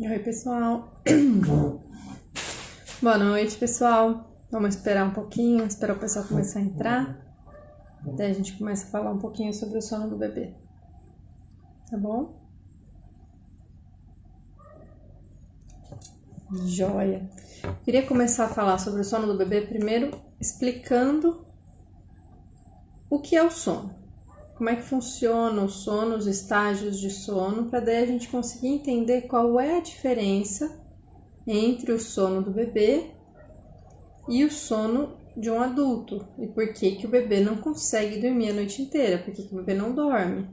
Oi, pessoal. Boa noite, pessoal. Vamos esperar um pouquinho, esperar o pessoal começar a entrar. Daí a gente começa a falar um pouquinho sobre o sono do bebê. Tá bom? Joia. Queria começar a falar sobre o sono do bebê primeiro explicando o que é o sono. Como é que funciona o sono, os estágios de sono, para daí a gente conseguir entender qual é a diferença entre o sono do bebê e o sono de um adulto. E por que que o bebê não consegue dormir a noite inteira? Por que que o bebê não dorme?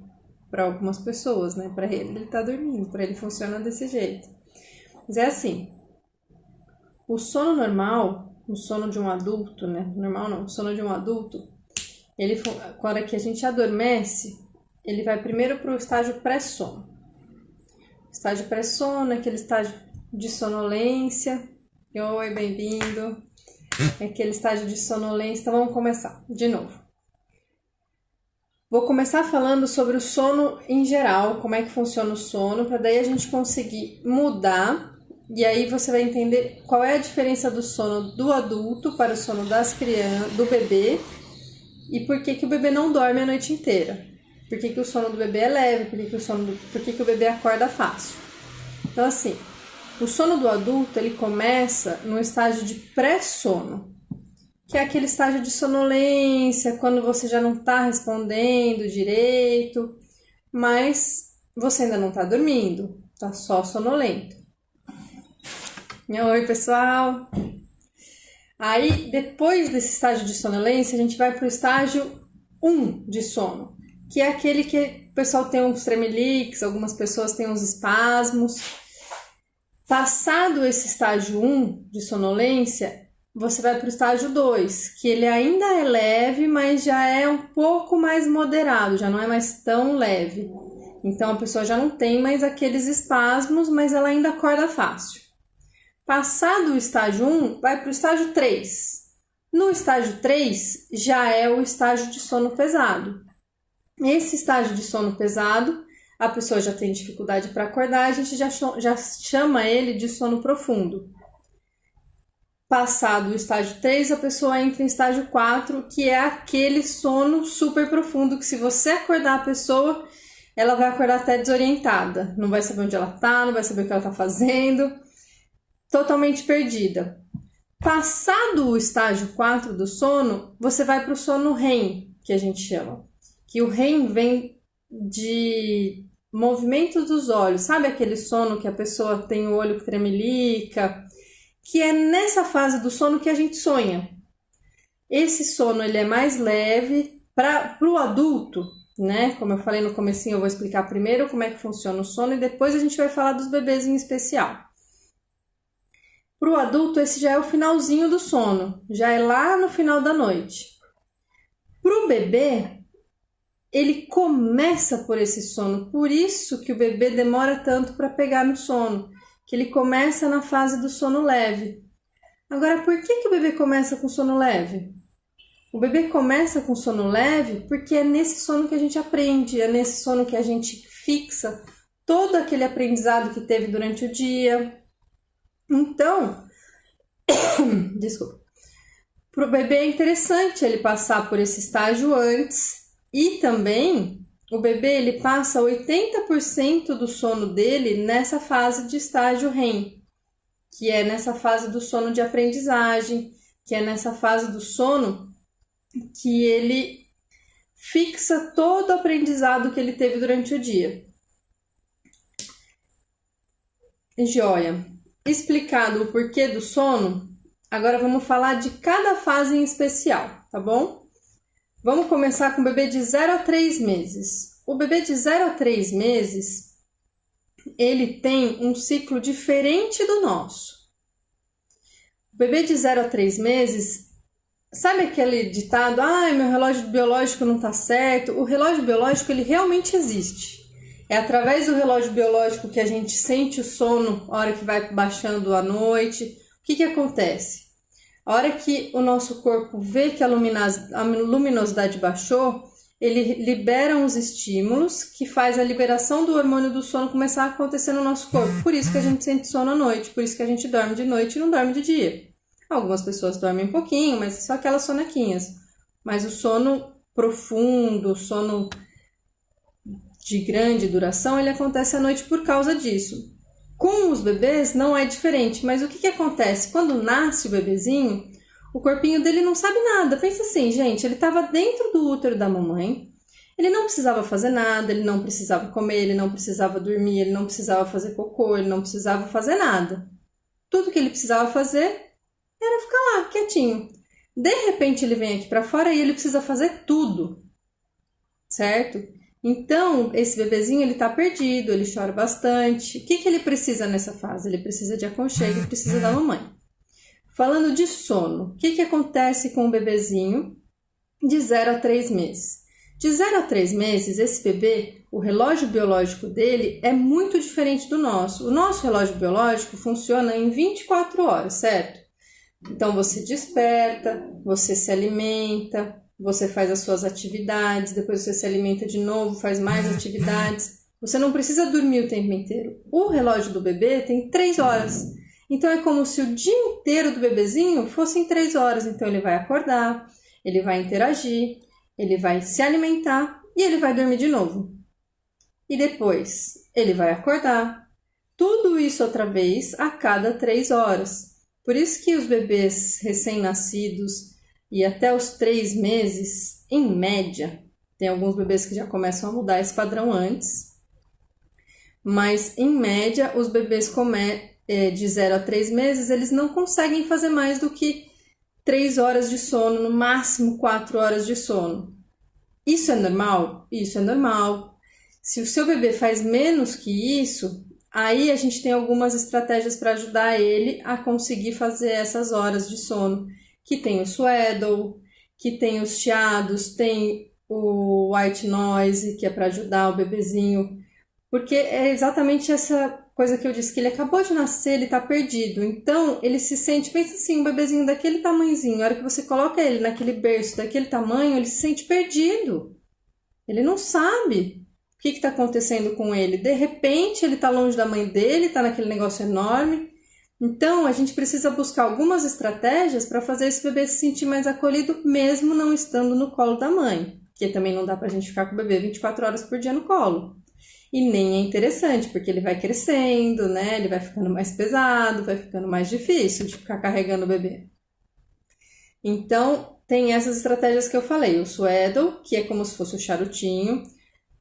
Para algumas pessoas, né? Para ele tá dormindo, para ele funciona desse jeito. Mas é assim, o sono normal, o sono de um adulto, né? Normal não, o sono de um adulto, ele, quando é que a gente adormece, ele vai primeiro para o estágio pré-sono. Estágio pré-sono é aquele estágio de sonolência. Oi, bem-vindo. É aquele estágio de sonolência. Então vamos começar de novo. Vou começar falando sobre o sono em geral, como é que funciona o sono, para daí a gente conseguir mudar. E aí você vai entender qual é a diferença do sono do adulto para o sono das crianças, do bebê, e por que que o bebê não dorme a noite inteira. Por que que o sono do bebê é leve, por que que o bebê acorda fácil. Então assim, o sono do adulto ele começa no estágio de pré-sono, que é aquele estágio de sonolência, quando você já não está respondendo direito, mas você ainda não está dormindo, está só sonolento. Oi, pessoal! Aí, depois desse estágio de sonolência, a gente vai para o estágio 1 de sono, que é aquele que o pessoal tem uns tremeliques, algumas pessoas têm uns espasmos. Passado esse estágio 1 de sonolência, você vai para o estágio 2, que ele ainda é leve, mas já é um pouco mais moderado, já não é mais tão leve. Então a pessoa já não tem mais aqueles espasmos, mas ela ainda acorda fácil. Passado o estágio 1, vai para o estágio 3. No estágio 3, já é o estágio de sono pesado. Esse estágio de sono pesado, a pessoa já tem dificuldade para acordar, a gente já chama ele de sono profundo. Passado o estágio 3, a pessoa entra em estágio 4, que é aquele sono super profundo, que se você acordar a pessoa, ela vai acordar até desorientada. Não vai saber onde ela tá, não vai saber o que ela tá fazendo. Totalmente perdida. Passado o estágio 4 do sono, você vai para o sono REM, que a gente chama. Que o REM vem de movimentos dos olhos. Sabe aquele sono que a pessoa tem o olho que tremelica? Que é nessa fase do sono que a gente sonha. Esse sono ele é mais leve para o adulto, né? Como eu falei no comecinho, eu vou explicar primeiro como é que funciona o sono e depois a gente vai falar dos bebês em especial. Para o adulto, esse já é o finalzinho do sono, já é lá no final da noite. Para o bebê, ele começa por esse sono, por isso que o bebê demora tanto para pegar no sono, que ele começa na fase do sono leve. Agora, por que o bebê começa com sono leve? O bebê começa com sono leve porque é nesse sono que a gente aprende, é nesse sono que a gente fixa todo aquele aprendizado que teve durante o dia. Então, desculpa, para o bebê é interessante ele passar por esse estágio antes e também o bebê ele passa 80% do sono dele nessa fase de estágio REM, que é nessa fase do sono de aprendizagem, que é nessa fase do sono que ele fixa todo o aprendizado que ele teve durante o dia. Joia. Explicado o porquê do sono, agora vamos falar de cada fase em especial, tá bom? Vamos começar com o bebê de 0 a 3 meses. O bebê de 0 a 3 meses, ele tem um ciclo diferente do nosso. O bebê de 0 a 3 meses, sabe aquele ditado, meu relógio biológico não tá certo? O relógio biológico, ele realmente existe. É através do relógio biológico que a gente sente o sono a hora que vai baixando a noite. O que acontece? A hora que o nosso corpo vê que a luminosidade baixou, ele libera uns estímulos que faz a liberação do hormônio do sono começar a acontecer no nosso corpo. Por isso que a gente sente sono à noite, por isso que a gente dorme de noite e não dorme de dia. Algumas pessoas dormem um pouquinho, mas só aquelas sonequinhas. Mas o sono profundo, o sono de grande duração, ele acontece à noite por causa disso. Com os bebês não é diferente, mas o que acontece? Quando nasce o bebezinho, o corpinho dele não sabe nada. Pensa assim, gente, ele estava dentro do útero da mamãe, ele não precisava fazer nada, ele não precisava comer, ele não precisava dormir, ele não precisava fazer cocô, ele não precisava fazer nada. Tudo que ele precisava fazer era ficar lá, quietinho. De repente ele vem aqui para fora e ele precisa fazer tudo, certo? Então, esse bebezinho, ele tá perdido, ele chora bastante. O que ele precisa nessa fase? Ele precisa de aconchego, precisa da mamãe. Falando de sono, o que acontece com o bebezinho de 0 a 3 meses? De 0 a 3 meses, esse bebê, o relógio biológico dele é muito diferente do nosso. O nosso relógio biológico funciona em 24 horas, certo? Então, você desperta, você se alimenta, você faz as suas atividades, depois você se alimenta de novo, faz mais atividades. Você não precisa dormir o tempo inteiro. O relógio do bebê tem 3 horas. Então, é como se o dia inteiro do bebezinho fosse em 3 horas. Então, ele vai acordar, ele vai interagir, ele vai se alimentar e ele vai dormir de novo. E depois, ele vai acordar. Tudo isso outra vez a cada 3 horas. Por isso que os bebês recém-nascidos e até os 3 meses, em média, tem alguns bebês que já começam a mudar esse padrão antes, mas em média os bebês de 0 a 3 meses, eles não conseguem fazer mais do que 3 horas de sono, no máximo 4 horas de sono. Isso é normal? Isso é normal. Se o seu bebê faz menos que isso, aí a gente tem algumas estratégias para ajudar ele a conseguir fazer essas horas de sono, que tem o swaddle, que tem os chiados, tem o white noise, que é para ajudar o bebezinho, porque é exatamente essa coisa que eu disse, que ele acabou de nascer, ele tá perdido, então ele se sente, pensa assim, um bebezinho daquele tamanhozinho, a hora que você coloca ele naquele berço daquele tamanho, ele se sente perdido, ele não sabe o que está acontecendo com ele. De repente, ele está longe da mãe dele, está naquele negócio enorme. Então, a gente precisa buscar algumas estratégias para fazer esse bebê se sentir mais acolhido, mesmo não estando no colo da mãe. Porque também não dá para a gente ficar com o bebê 24 horas por dia no colo. E nem é interessante, porque ele vai crescendo, né? Ele vai ficando mais pesado, vai ficando mais difícil de ficar carregando o bebê. Então, tem essas estratégias que eu falei. O swaddle, que é como se fosse o charutinho.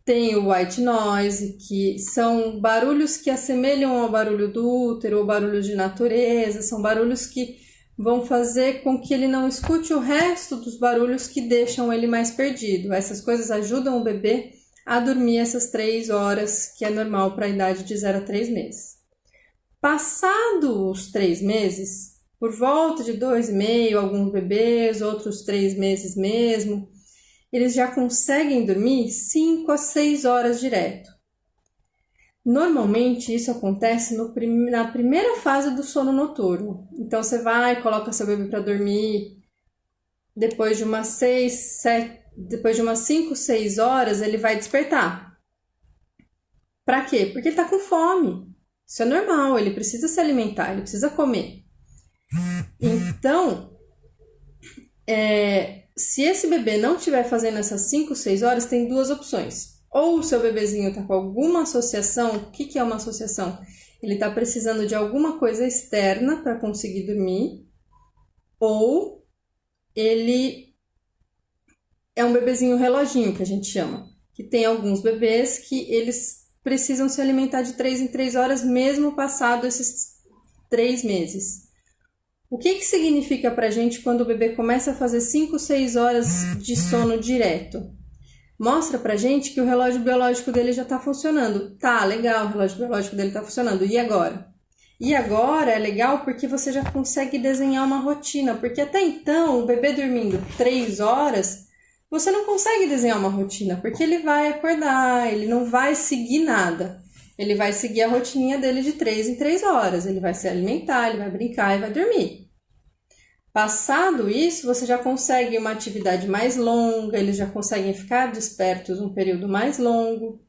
Tem o white noise, que são barulhos que assemelham ao barulho do útero ou barulhos de natureza, são barulhos que vão fazer com que ele não escute o resto dos barulhos que deixam ele mais perdido. Essas coisas ajudam o bebê a dormir essas 3 horas, que é normal para a idade de 0 a 3 meses. Passado os 3 meses, por volta de 2,5, alguns bebês, outros 3 meses mesmo, eles já conseguem dormir 5 a 6 horas direto. Normalmente isso acontece na primeira fase do sono noturno. Então você vai, coloca seu bebê para dormir, depois de umas 5, 6 horas ele vai despertar. Para quê? Porque ele está com fome. Isso é normal, ele precisa se alimentar, ele precisa comer. Então, se esse bebê não estiver fazendo essas 5, 6 horas, tem 2 opções. Ou o seu bebezinho está com alguma associação. O que é uma associação? Ele está precisando de alguma coisa externa para conseguir dormir. Ou ele é um bebezinho reloginho, que a gente chama. Que tem alguns bebês que eles precisam se alimentar de 3 em 3 horas, mesmo passado esses 3 meses. O que significa pra gente quando o bebê começa a fazer 5, 6 horas de sono direto? Mostra pra gente que o relógio biológico dele já tá funcionando. Tá, legal, o relógio biológico dele tá funcionando. E agora? E agora é legal porque você já consegue desenhar uma rotina. Porque até então, o bebê dormindo 3 horas, você não consegue desenhar uma rotina. Porque ele vai acordar, ele não vai seguir nada. Ele vai seguir a rotininha dele de 3 em 3 horas. Ele vai se alimentar, ele vai brincar e vai dormir. Passado isso, você já consegue uma atividade mais longa, eles já conseguem ficar despertos um período mais longo.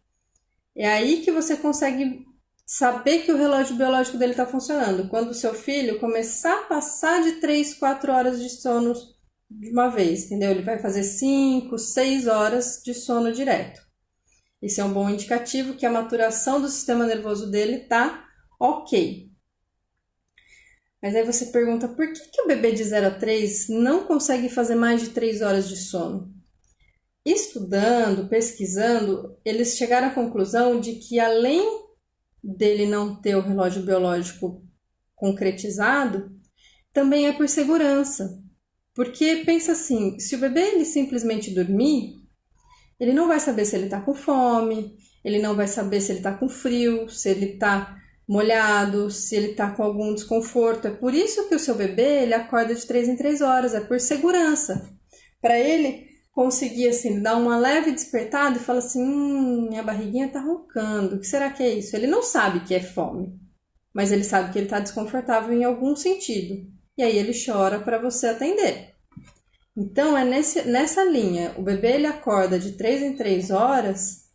É aí que você consegue saber que o relógio biológico dele está funcionando. Quando o seu filho começar a passar de 3, 4 horas de sono de uma vez, entendeu? Ele vai fazer 5, 6 horas de sono direto. Esse é um bom indicativo que a maturação do sistema nervoso dele está ok. Mas aí você pergunta, por que o bebê de 0 a 3 não consegue fazer mais de 3 horas de sono? Estudando, pesquisando, eles chegaram à conclusão de que além dele não ter o relógio biológico concretizado, também é por segurança. Porque pensa assim, se o bebê ele simplesmente dormir, ele não vai saber se ele está com fome, ele não vai saber se ele está com frio, se ele está molhado, se ele está com algum desconforto. É por isso que o seu bebê ele acorda de 3 em 3 horas, é por segurança. Para ele conseguir assim, dar uma leve despertada e falar assim, minha barriguinha está roncando, o que será que é isso? Ele não sabe que é fome, mas ele sabe que ele está desconfortável em algum sentido. E aí ele chora para você atender. Então, é nessa linha. O bebê ele acorda de 3 em 3 horas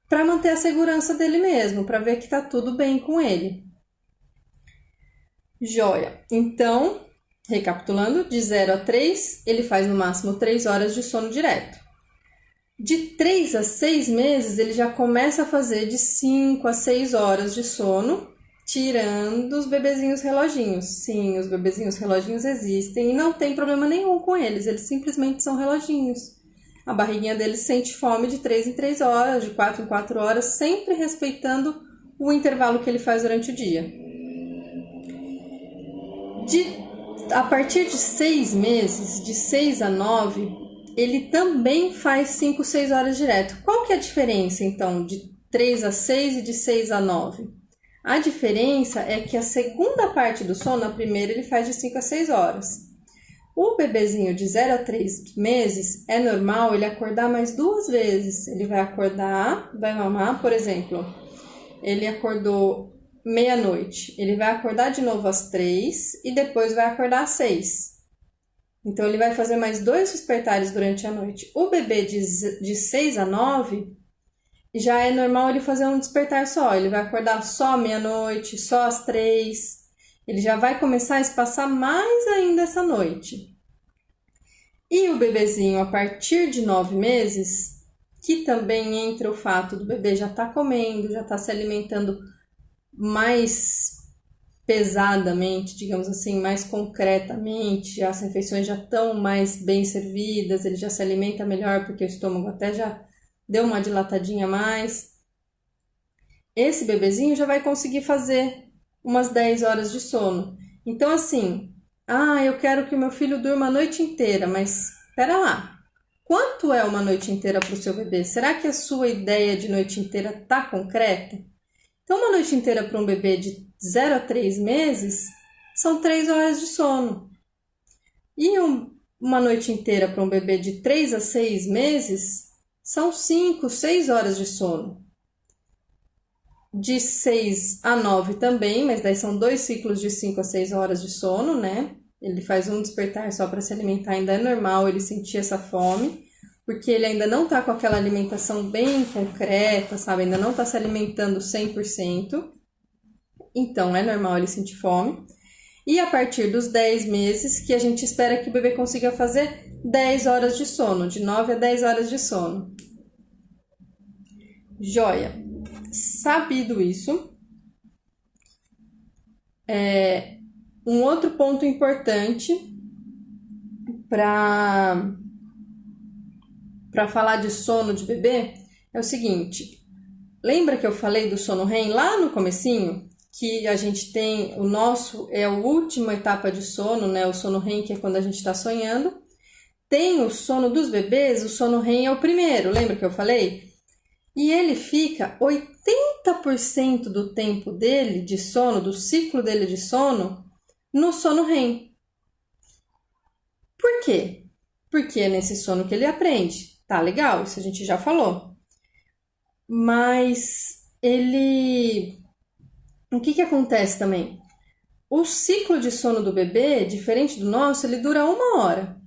para manter a segurança dele mesmo, para ver que tá tudo bem com ele. Joia. Então, recapitulando, de 0 a 3, ele faz no máximo 3 horas de sono direto. De 3 a 6 meses, ele já começa a fazer de 5 a 6 horas de sono, tirando os bebezinhos reloginhos. Sim, os bebezinhos reloginhos existem e não tem problema nenhum com eles, eles simplesmente são reloginhos. A barriguinha deles sente fome de 3 em 3 horas, de 4 em 4 horas, sempre respeitando o intervalo que ele faz durante o dia. A partir de 6 meses, de 6 a 9, ele também faz 5, 6 horas direto. Qual que é a diferença, então, de 3 a 6 e de 6 a 9? A diferença é que a segunda parte do sono, a primeira, ele faz de 5 a 6 horas. O bebezinho de 0 a 3 meses, é normal ele acordar mais 2 vezes. Ele vai acordar, vai mamar, por exemplo, ele acordou meia-noite. Ele vai acordar de novo às 3 e depois vai acordar às 6. Então, ele vai fazer mais 2 despertares durante a noite. O bebê de 6 a 9... já é normal ele fazer um despertar só. Ele vai acordar só meia-noite, só às 3. Ele já vai começar a espaçar mais ainda essa noite. E o bebezinho, a partir de 9 meses, que também entra o fato do bebê já estar comendo, já estar se alimentando mais pesadamente, digamos assim, mais concretamente, as refeições já estão mais bem servidas, ele já se alimenta melhor porque o estômago até já deu uma dilatadinha a mais. Esse bebezinho já vai conseguir fazer umas 10 horas de sono. Então, assim, eu quero que o meu filho durma a noite inteira, mas espera lá. Quanto é uma noite inteira para o seu bebê? Será que a sua ideia de noite inteira tá concreta? Então, uma noite inteira para um bebê de 0 a 3 meses são 3 horas de sono. E uma noite inteira para um bebê de 3 a 6 meses são 5, 6 horas de sono. De 6 a 9 também, mas daí são 2 ciclos de 5 a 6 horas de sono, né? Ele faz um despertar só para se alimentar, ainda é normal ele sentir essa fome, porque ele ainda não tá com aquela alimentação bem concreta, sabe? Ainda não tá se alimentando 100%. Então, é normal ele sentir fome. E a partir dos 10 meses, que a gente espera que o bebê consiga fazer 10 horas de sono, de 9 a 10 horas de sono. Joia! Sabido isso, um outro ponto importante para falar de sono de bebê é o seguinte. Lembra que eu falei do sono REM lá no comecinho? Que a gente tem, o nosso é a última etapa de sono, né? O sono REM, que é quando a gente está sonhando. Tem o sono dos bebês, o sono REM é o primeiro, lembra que eu falei? E ele fica 80% do tempo dele de sono, do ciclo dele de sono, no sono REM. Por quê? Porque é nesse sono que ele aprende. Tá legal, isso a gente já falou. Mas ele... O que acontece também? O ciclo de sono do bebê, diferente do nosso, ele dura 1 hora.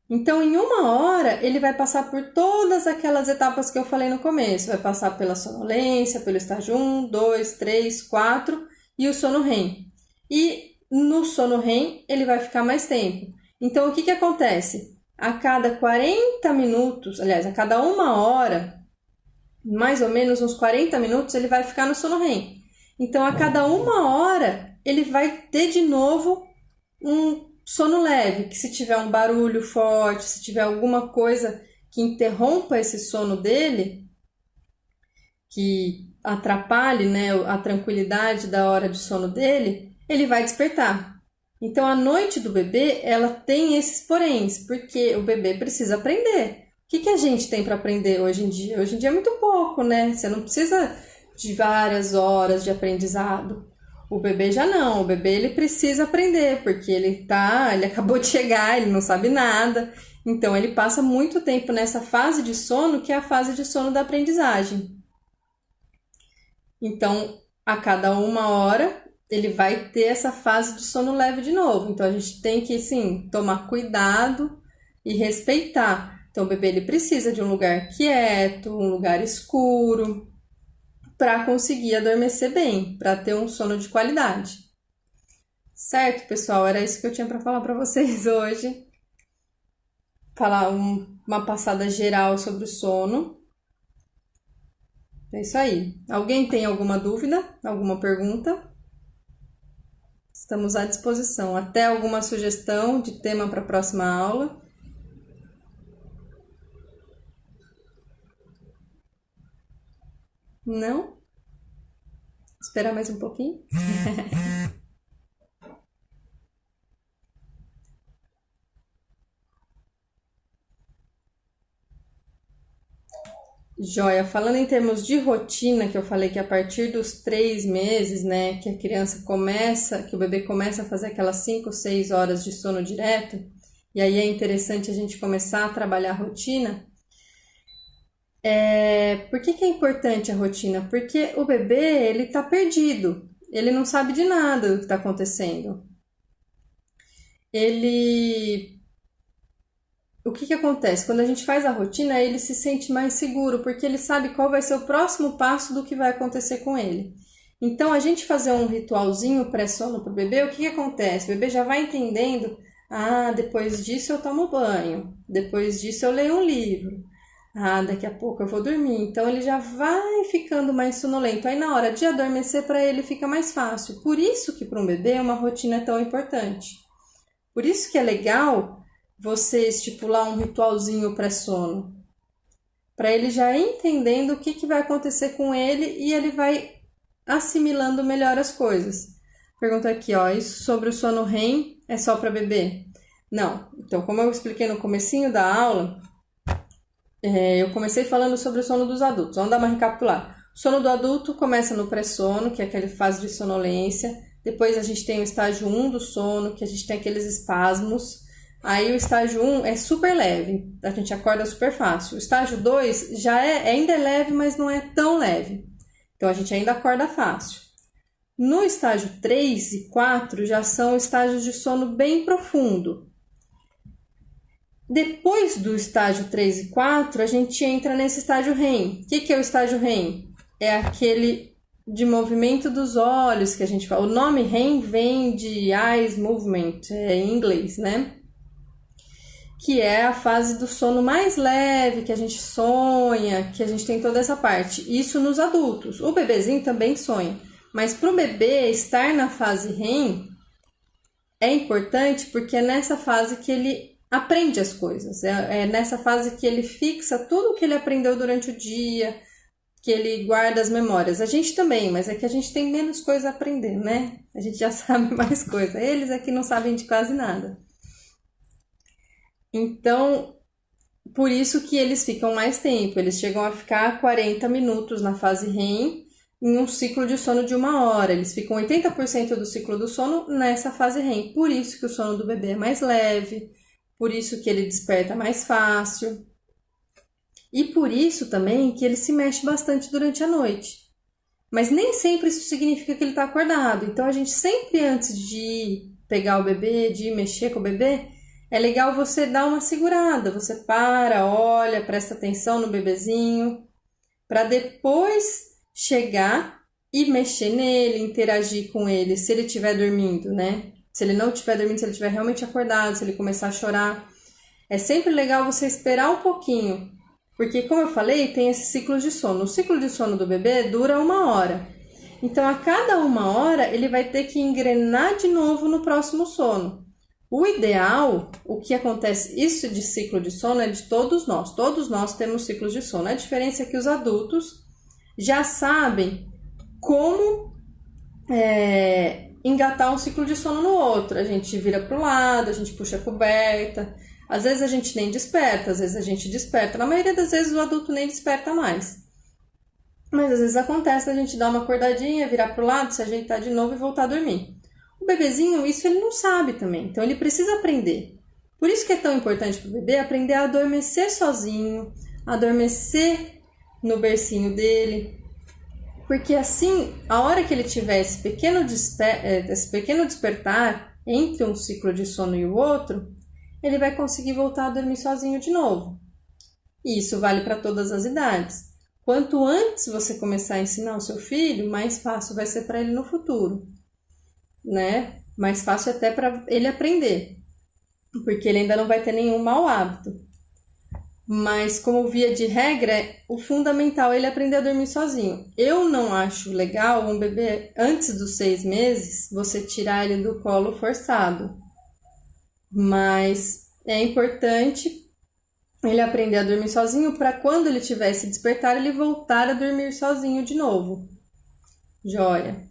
Então, em 1 hora, ele vai passar por todas aquelas etapas que eu falei no começo. Vai passar pela sonolência, pelo estágio 1, 2, 3, 4 e o sono REM. E no sono REM, ele vai ficar mais tempo. Então, o que que acontece? A cada 40 minutos, aliás, a cada 1 hora, mais ou menos uns 40 minutos, ele vai ficar no sono REM. Então, a cada 1 hora, ele vai ter de novo um sono leve, que se tiver um barulho forte, se tiver alguma coisa que interrompa esse sono dele, que atrapalhe, né, a tranquilidade da hora de sono dele, ele vai despertar. Então, a noite do bebê, ela tem esses poréns, porque o bebê precisa aprender. O que que a gente tem para aprender hoje em dia? Hoje em dia é muito pouco, né? Você não precisa de várias horas de aprendizado. O bebê já não, o bebê ele precisa aprender, porque ele acabou de chegar, ele não sabe nada. Então ele passa muito tempo nessa fase de sono, que é a fase de sono da aprendizagem. Então, a cada 1 hora, ele vai ter essa fase de sono leve de novo. Então a gente tem que, sim, tomar cuidado e respeitar. Então o bebê ele precisa de um lugar quieto, um lugar escuro, para conseguir adormecer bem, para ter um sono de qualidade. Certo, pessoal? Era isso que eu tinha para falar para vocês hoje. Falar uma passada geral sobre o sono. É isso aí. Alguém tem alguma dúvida? Alguma pergunta? Estamos à disposição. Até alguma sugestão de tema para a próxima aula? Não? Esperar mais um pouquinho? Joia, falando em termos de rotina, que eu falei que a partir dos 3 meses, né, que a criança começa, que o bebê começa a fazer aquelas 5, 6 horas de sono direto, e aí é interessante a gente começar a trabalhar a rotina. Por que que é importante a rotina? Porque o bebê, ele tá perdido, ele não sabe de nada do que está acontecendo. O que que acontece? Quando a gente faz a rotina, ele se sente mais seguro, porque ele sabe qual vai ser o próximo passo do que vai acontecer com ele. Então, a gente fazer um ritualzinho pré-sono para o bebê, o que que acontece? O bebê já vai entendendo, depois disso eu tomo banho, depois disso eu leio um livro, daqui a pouco eu vou dormir. Então, ele já vai ficando mais sonolento. Aí, na hora de adormecer, para ele fica mais fácil. Por isso que para um bebê uma rotina é tão importante. Por isso que é legal você estipular um ritualzinho pré-sono, para ele já ir entendendo o que que vai acontecer com ele e ele vai assimilando melhor as coisas. Pergunta aqui, ó, isso sobre o sono REM é só para bebê? Não. Então, como eu expliquei no comecinho da aula, eu comecei falando sobre o sono dos adultos. Vamos dar uma recapitular. O sono do adulto começa no pré-sono, que é aquela fase de sonolência. Depois a gente tem o estágio 1 do sono, que a gente tem aqueles espasmos. Aí o estágio 1 é super leve, a gente acorda super fácil. O estágio 2 já ainda é leve, mas não é tão leve. Então a gente ainda acorda fácil. No estágio 3 e 4 já são estágios de sono bem profundo. Depois do estágio 3 e 4, a gente entra nesse estágio REM. O que é o estágio REM? É aquele de movimento dos olhos que a gente fala. O nome REM vem de Eyes Movement, em inglês, né? Que é a fase do sono mais leve, que a gente sonha, que a gente tem toda essa parte. Isso nos adultos. O bebezinho também sonha. Mas para o bebê estar na fase REM é importante porque é nessa fase que ele aprende as coisas. É nessa fase que ele fixa tudo o que ele aprendeu durante o dia, que ele guarda as memórias. A gente também, mas é que a gente tem menos coisa a aprender, né? A gente já sabe mais coisa. Eles é que não sabem de quase nada. Então, por isso que eles ficam mais tempo. Eles chegam a ficar 40 minutos na fase REM em um ciclo de sono de 1 hora. Eles ficam 80% do ciclo do sono nessa fase REM. Por isso que o sono do bebê é mais leve, por isso que ele desperta mais fácil. E por isso também que ele se mexe bastante durante a noite. Mas nem sempre isso significa que ele está acordado. Então a gente sempre antes de ir pegar o bebê, de ir mexer com o bebê, é legal você dar uma segurada. Você para, olha, presta atenção no bebezinho, para depois chegar e mexer nele, interagir com ele, se ele estiver dormindo, né? Se ele não estiver dormindo, se ele estiver realmente acordado, se ele começar a chorar. É sempre legal você esperar um pouquinho, porque como eu falei, tem esse ciclo de sono. O ciclo de sono do bebê dura 1 hora. Então, a cada 1 hora, ele vai ter que engrenar de novo no próximo sono. O ideal, o que acontece, isso de ciclo de sono é de todos nós. Todos nós temos ciclos de sono. A diferença é que os adultos já sabem como engatar um ciclo de sono no outro. A gente vira para o lado, a gente puxa a coberta. Às vezes a gente nem desperta, às vezes a gente desperta. Na maioria das vezes o adulto nem desperta mais. Mas às vezes acontece da gente dar uma acordadinha, virar para o lado, se ajeitar de novo e voltar a dormir. O bebezinho, isso ele não sabe também, então ele precisa aprender. Por isso que é tão importante para o bebê aprender a adormecer sozinho, adormecer no bercinho dele, porque assim, a hora que ele tiver esse pequeno despertar entre um ciclo de sono e o outro, ele vai conseguir voltar a dormir sozinho de novo. E isso vale para todas as idades. Quanto antes você começar a ensinar o seu filho, mais fácil vai ser para ele no futuro, né? Mais fácil até para ele aprender, porque ele ainda não vai ter nenhum mau hábito. Mas, como via de regra, o fundamental é ele aprender a dormir sozinho. Eu não acho legal um bebê, antes dos 6 meses, você tirar ele do colo forçado. Mas é importante ele aprender a dormir sozinho para quando ele tiver esse despertar, ele voltar a dormir sozinho de novo. Joia.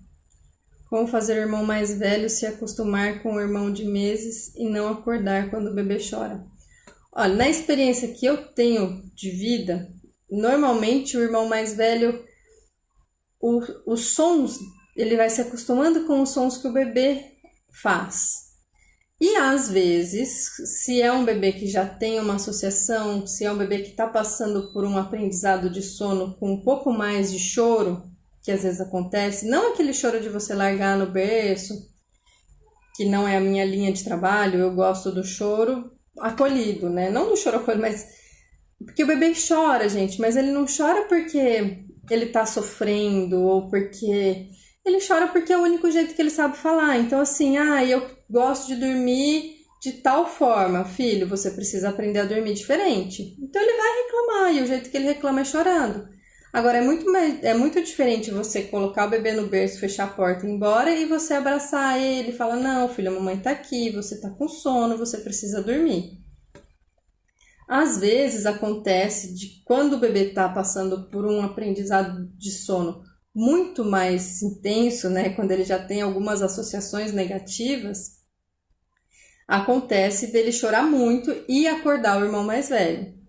Como fazer o irmão mais velho se acostumar com o irmão de meses e não acordar quando o bebê chora? Olha, na experiência que eu tenho de vida, normalmente o irmão mais velho, os sons, ele vai se acostumando com os sons que o bebê faz. E às vezes, se é um bebê que já tem uma associação, se é um bebê que está passando por um aprendizado de sono com um pouco mais de choro, que às vezes acontece, não aquele choro de você largar no berço, que não é a minha linha de trabalho, eu gosto do choro acolhido, né? Não do choro acolhido, mas porque o bebê chora, gente, mas ele não chora porque ele tá sofrendo ou porque ele chora porque é o único jeito que ele sabe falar. Então assim, eu gosto de dormir de tal forma, filho, você precisa aprender a dormir diferente. Então ele vai reclamar e o jeito que ele reclama é chorando. Agora é muito diferente você colocar o bebê no berço, fechar a porta e ir embora e você abraçar ele e falar: não, filho, a mamãe tá aqui, você tá com sono, você precisa dormir. Às vezes acontece de quando o bebê tá passando por um aprendizado de sono muito mais intenso, né, quando ele já tem algumas associações negativas, acontece dele chorar muito e acordar o irmão mais velho.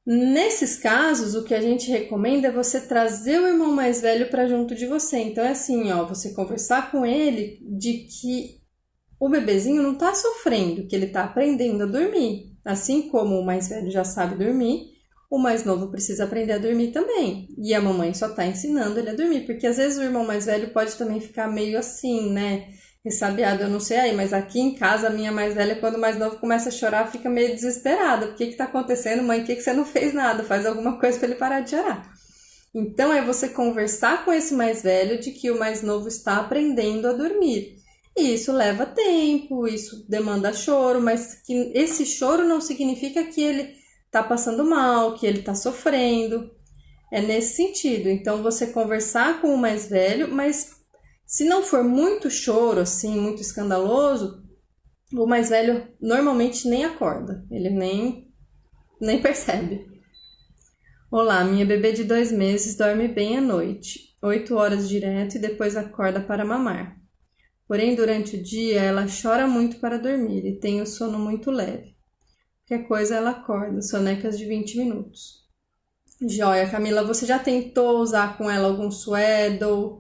Nesses casos, o que a gente recomenda é você trazer o irmão mais velho para junto de você. Então é assim, você conversar com ele de que o bebezinho não está sofrendo, que ele está aprendendo a dormir. Assim como o mais velho já sabe dormir, o mais novo precisa aprender a dormir também. E a mamãe só está ensinando ele a dormir, porque às vezes o irmão mais velho pode também ficar meio assim, né? Ressabiado, eu não sei aí, mas aqui em casa a minha mais velha, quando o mais novo começa a chorar, fica meio desesperada. O que tá acontecendo, mãe? Por que você não fez nada? Faz alguma coisa para ele parar de chorar. Então é você conversar com esse mais velho de que o mais novo está aprendendo a dormir. E isso leva tempo, isso demanda choro, mas que esse choro não significa que ele tá passando mal, que ele tá sofrendo. É nesse sentido. Então você conversar com o mais velho, mas se não for muito choro, assim, muito escandaloso, o mais velho normalmente nem acorda, ele nem percebe. Olá, minha bebê de 2 meses dorme bem à noite, 8 horas direto e depois acorda para mamar. Porém, durante o dia, ela chora muito para dormir e tem o sono muito leve. Qualquer coisa, ela acorda, sonecas de 20 minutos. Joia, Camila, você já tentou usar com ela algum Swaddle?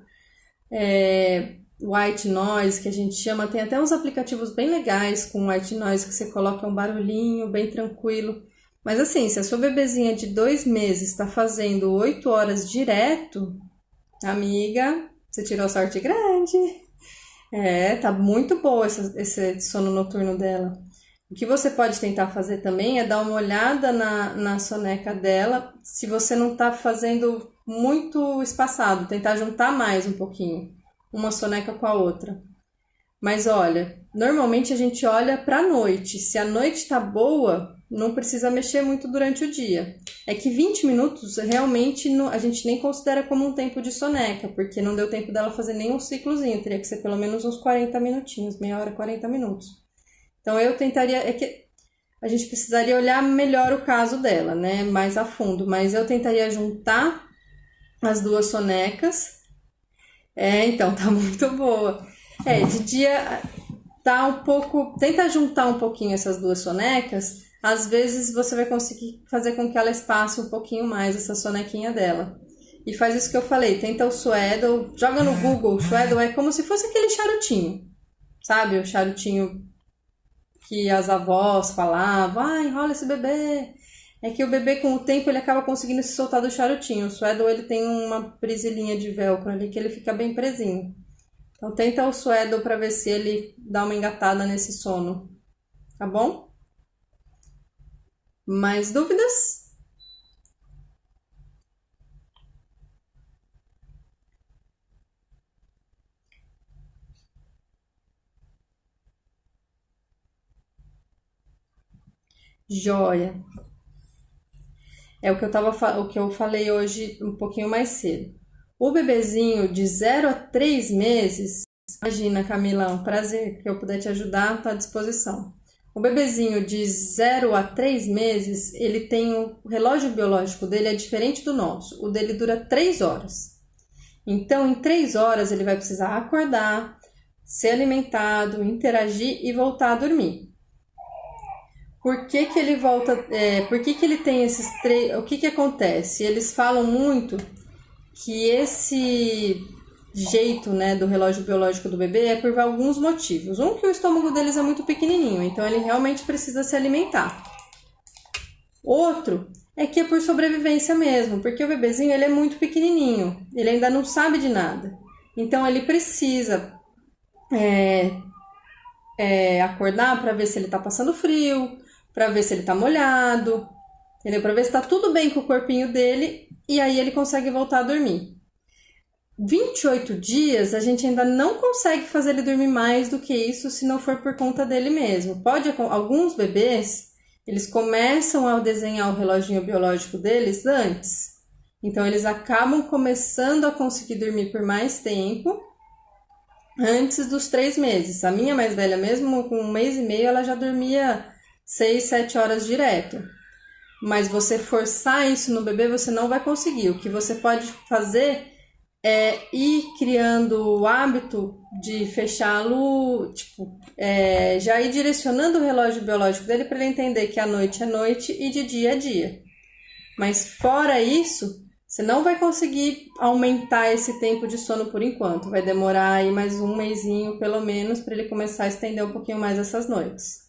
White noise, que a gente chama, tem até uns aplicativos bem legais com white noise que você coloca um barulhinho bem tranquilo. Mas assim, se a sua bebezinha de 2 meses está fazendo 8 horas direto, Amiga, você tirou sorte grande. É, tá muito boa esse sono noturno dela. O que você pode tentar fazer também é dar uma olhada na soneca dela, se você não tá fazendo muito espaçado, tentar juntar mais um pouquinho, uma soneca com a outra. Mas olha, normalmente a gente olha para a noite. Se a noite tá boa, não precisa mexer muito durante o dia. É que 20 minutos realmente a gente nem considera como um tempo de soneca, porque não deu tempo dela fazer nem um ciclozinho, teria que ser pelo menos uns 40 minutinhos, meia hora, 40 minutos. Então eu tentaria, é que a gente precisaria olhar melhor o caso dela, né, mais a fundo, mas eu tentaria juntar as duas sonecas. É, então tá muito boa. É, de dia tá um pouco. Tenta juntar um pouquinho essas duas sonecas. Às vezes você vai conseguir fazer com que ela espace um pouquinho mais essa sonequinha dela. E faz isso que eu falei, tenta o Swaddle, joga no Google, o Swaddle é como se fosse aquele charutinho, sabe? O charutinho que as avós falavam, ah, enrola esse bebê. É que o bebê com o tempo ele acaba conseguindo se soltar do charutinho. O Swaddle ele tem uma prisilinha de velcro ali que ele fica bem presinho. Então tenta o Swaddle para ver se ele dá uma engatada nesse sono, tá bom? Mais dúvidas? Joia. É o que eu falei hoje um pouquinho mais cedo. O bebezinho de 0 a 3 meses, imagina, Camila, é um prazer que eu puder te ajudar, tá à disposição. O bebezinho de 0 a 3 meses, ele tem o relógio biológico dele é diferente do nosso. O dele dura 3 horas. Então, em 3 horas, ele vai precisar acordar, ser alimentado, interagir e voltar a dormir. Por que que ele volta? Por que que ele tem esses três? O que que acontece? Eles falam muito que esse jeito, né, do relógio biológico do bebê é por alguns motivos. Um, que o estômago deles é muito pequenininho, então ele realmente precisa se alimentar. Outro é que é por sobrevivência mesmo, porque o bebezinho ele é muito pequenininho, ele ainda não sabe de nada. Então ele precisa acordar para ver se ele está passando frio, para ver se ele está molhado, entendeu? Para ver se está tudo bem com o corpinho dele e aí ele consegue voltar a dormir. 28 dias a gente ainda não consegue fazer ele dormir mais do que isso se não for por conta dele mesmo. Alguns bebês, eles começam a desenhar o reloginho biológico deles antes. Então eles acabam começando a conseguir dormir por mais tempo antes dos 3 meses. A minha mais velha mesmo, com 1 mês e meio, ela já dormia 6, 7 horas direto. Mas você forçar isso no bebê, você não vai conseguir. O que você pode fazer é ir criando o hábito de fechá-lo, tipo, já ir direcionando o relógio biológico dele para ele entender que a noite é noite e de dia é dia. Mas fora isso, você não vai conseguir aumentar esse tempo de sono por enquanto. Vai demorar aí mais um mesinho, pelo menos, para ele começar a estender um pouquinho mais essas noites.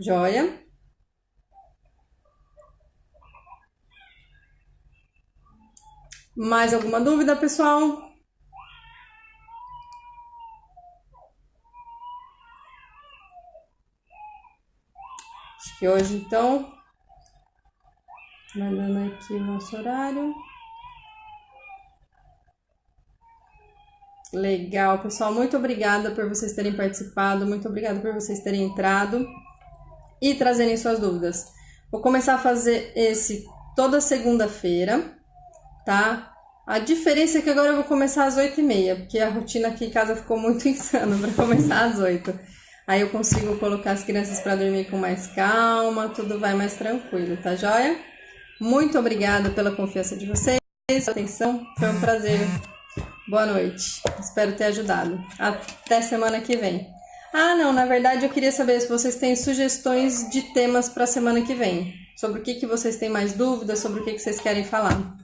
Joia? Mais alguma dúvida, pessoal? Acho que hoje, então, mandando aqui o nosso horário. Legal, pessoal. Muito obrigada por vocês terem participado. Muito obrigada por vocês terem entrado e trazerem suas dúvidas. Vou começar a fazer esse toda segunda-feira, tá? A diferença é que agora eu vou começar às 8h30, porque a rotina aqui em casa ficou muito insana para começar às 8. Aí eu consigo colocar as crianças para dormir com mais calma, tudo vai mais tranquilo, tá joia? Muito obrigada pela confiança de vocês, pela atenção, foi um prazer. Boa noite. Espero ter ajudado. Até semana que vem. Ah, não, na verdade eu queria saber se vocês têm sugestões de temas para a semana que vem. Sobre o que vocês têm mais dúvidas, sobre o que vocês querem falar.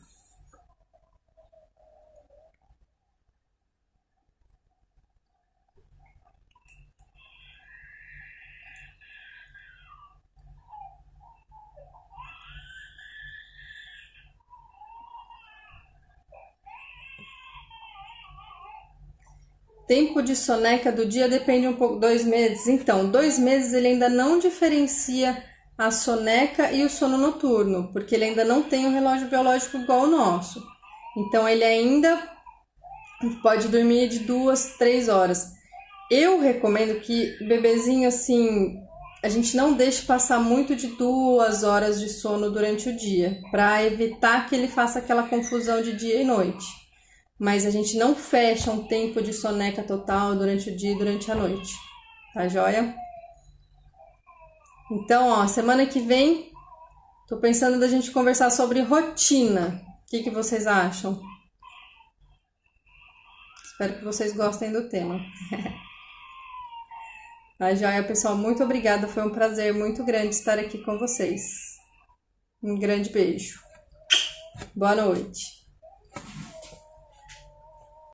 Tempo de soneca do dia depende um pouco, 2 meses. Então, 2 meses ele ainda não diferencia a soneca e o sono noturno, porque ele ainda não tem um relógio biológico igual o nosso. Então, ele ainda pode dormir de 2, 3 horas. Eu recomendo que bebezinho, assim, a gente não deixe passar muito de 2 horas de sono durante o dia, para evitar que ele faça aquela confusão de dia e noite. Mas a gente não fecha um tempo de soneca total durante o dia e durante a noite. Tá joia? Então, ó, semana que vem, tô pensando da gente conversar sobre rotina. O que vocês acham? Espero que vocês gostem do tema. Tá joia, pessoal? Muito obrigada. Foi um prazer muito grande estar aqui com vocês. Um grande beijo. Boa noite.